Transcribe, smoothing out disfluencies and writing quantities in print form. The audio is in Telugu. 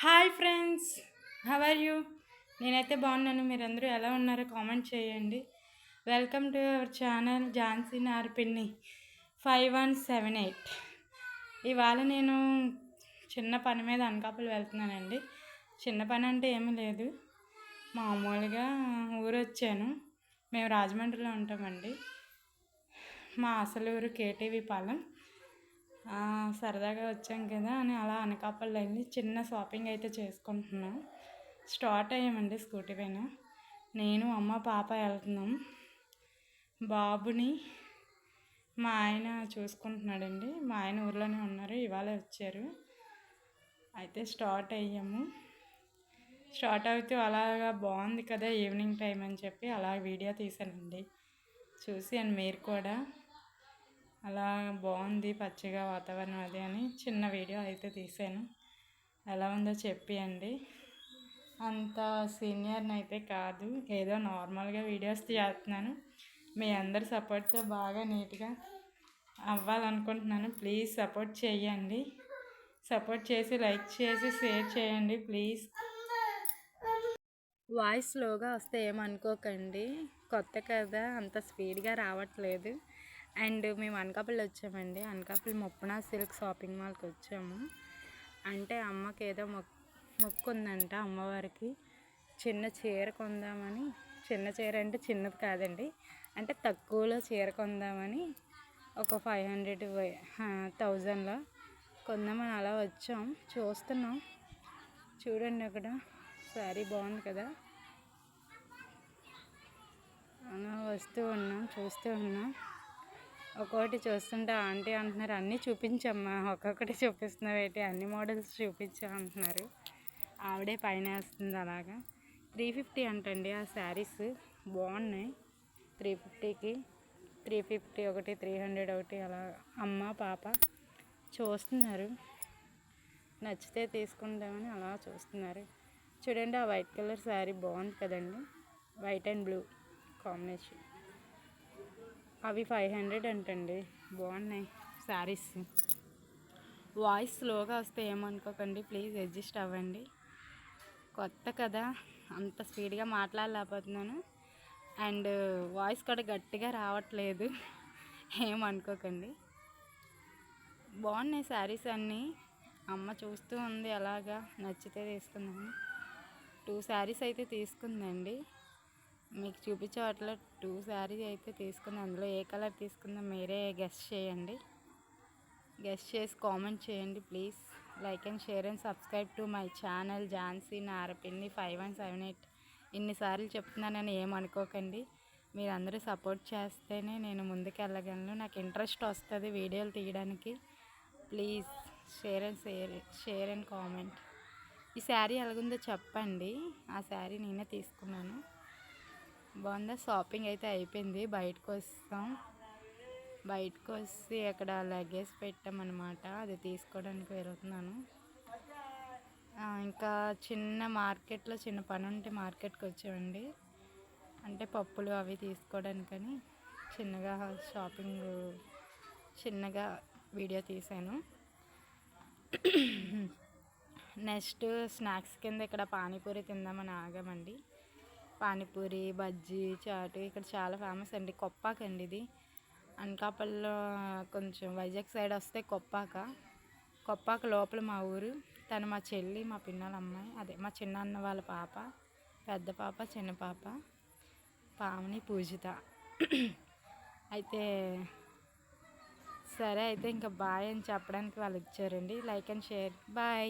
Hi friends, how are you? నేనైతే బాగున్నాను. మీరందరూ ఎలా ఉన్నారో కామెంట్ చేయండి. Welcome to our channel Jhansi నార్పిన్ని 5178. ఇవాళ నేను చిన్న పని మీద అనకాపల్లి వెళ్తున్నానండి. చిన్న పని అంటే ఏమీ లేదు, మామూలుగా ఊరు వచ్చాను. మేము రాజమండ్రిలో ఉంటామండి. మా అసలు ఊరు కేటీవీ పాలెం. సరదాగా వచ్చాం కదా అని అలా అనకాపల్లి వెళ్ళి చిన్న షాపింగ్ అయితే చేసుకుంటున్నాం. స్టార్ట్ అయ్యామండి స్కూటీ పైన. నేను అమ్మ పాప వెళ్తున్నాం. బాబుని మా ఆయన చూసుకుంటున్నాడండి. మా ఆయన ఊర్లోనే ఉన్నారు, ఇవాళ వచ్చారు. అయితే స్టార్ట్ అయ్యాము. స్టార్ట్ అవుతూ అలాగా బాగుంది కదా ఈవినింగ్ టైం అని చెప్పి అలా వీడియో తీసానండి. చూసి అని మీరు కూడా అలా బాగుంది పచ్చగా వాతావరణం అది అని చిన్న వీడియో అయితే తీసాను. ఎలా ఉందో చెప్పియండి. అంత సీనియర్ని అయితే కాదు, ఏదో నార్మల్గా వీడియోస్ చేస్తున్నాను. మీ అందరి సపోర్ట్తో బాగా నీట్గా అవ్వాలనుకుంటున్నాను. ప్లీజ్ సపోర్ట్ చేయండి. సపోర్ట్ చేసి లైక్ చేసి షేర్ చేయండి ప్లీజ్. వాయిస్ స్లోగా వస్తే ఏమనుకోకండి, కొత్త కదా అంత స్పీడ్గా రావట్లేదు. అండ్ మేము అనకాపల్లి వచ్చామండి. అనకాపల్లి ముప్పన సిల్క్ షాపింగ్ మాల్కి వచ్చాము. అంటే అమ్మకి ఏదో మొక్కు ఉందంట అమ్మవారికి. చిన్న చీర కొందామని, చిన్న చీర అంటే చిన్నది కాదండి, అంటే తక్కువలో చీర కొందామని ఒక 500,000లో కొందామని అలా వచ్చాం. చూస్తున్నాం, చూడండి అక్కడ శారీ బాగుంది కదా. అలా వస్తూ ఉన్నాం, చూస్తూ ఉన్నాం. ఒక్కొక్కటి చూస్తుంటే ఆంటీ అంటున్నారు అన్నీ చూపించమ్మా, ఒక్కొక్కటి చూపిస్తున్నావు ఏంటి, అన్ని మోడల్స్ చూపించా అంటున్నారు. ఆవిడే పైన వేస్తుంది అలాగా. 350 అంటండి ఆ శారీస్, బాగున్నాయి. 350కి 350 ఒకటి, 300 ఒకటి, అలా అమ్మ పాప చూస్తున్నారు. నచ్చితే తీసుకుందామని అలా చూస్తున్నారు. చూడండి ఆ వైట్ కలర్ శారీ బాగుంది కదండి, వైట్ అండ్ బ్లూ కాంబినేషన్. అవి 500 అంటండి, బాగున్నాయి శారీస్. వాయిస్ స్లోగా వస్తే ఏమనుకోకండి, ప్లీజ్ అడ్జస్ట్ అవ్వండి. కొత్త కదా అంత స్పీడ్గా మాట్లాడలేకపోతున్నాను. అండ్ వాయిస్ కూడా గట్టిగా రావట్లేదు, ఏమనుకోకండి. బాగున్నాయి శారీస్ అన్నీ. అమ్మ చూస్తూ ఉంది, అలాగా నచ్చితే తీసుకుందాము. 2 శారీస్ అయితే తీసుకుందండి. మీకు చూపించే వాటిలో 2 శారీస్ అయితే తీసుకుంది. అందులో ఏ కలర్ తీసుకుందో మీరే గెస్ చేయండి. గెస్ చేసి కామెంట్ చేయండి please. Like and share and subscribe to my channel Jhansi నార్పిన్ని 5178. ఇన్నిసార్లు చెప్తున్నానని ఏమనుకోకండి. మీరు అందరూ సపోర్ట్ చేస్తేనే నేను ముందుకు వెళ్ళగలను, నాకు ఇంట్రెస్ట్ వస్తుంది వీడియోలు తీయడానికి. Please share and comment. ఈ శారీ ఎలాగుందో చెప్పండి. ఆ శారీ నేనే తీసుకున్నాను, బాగుందా. షాపింగ్ అయితే అయిపోయింది. బయటకు వచ్చి అక్కడ లగేజ్ పెట్టామన్నమాట, అది తీసుకోవడానికి వెళ్తున్నాను. ఇంకా చిన్న మార్కెట్లో చిన్న పని ఉంటే మార్కెట్కి వచ్చామండి. అంటే పప్పులు అవి తీసుకోవడానికని చిన్నగా షాపింగ్, చిన్నగా వీడియో తీశాను. నెక్స్ట్ స్నాక్స్ కింద ఇక్కడ పానీపూరి తిందామని ఆగామండి. పానీపూరి, బజ్జీ, చాటు ఇక్కడ చాలా ఫేమస్ అండి. కొప్పాక అండి ఇది. అనకాపల్లిలో కొంచెం వైజాగ్ సైడ్ వస్తే కొప్పాక లోపల మా ఊరు. తను మా చెల్లి, మా పిన్నల అమ్మాయి, అదే మా చిన్న అన్న వాళ్ళ పాప, పెద్ద పాప, చిన్న పాప, పావని, పూజిత. అయితే సరే అయితే ఇంకా బాయ్ అని చెప్పడానికి వాళ్ళు ఇచ్చారండి. Like and share, bye.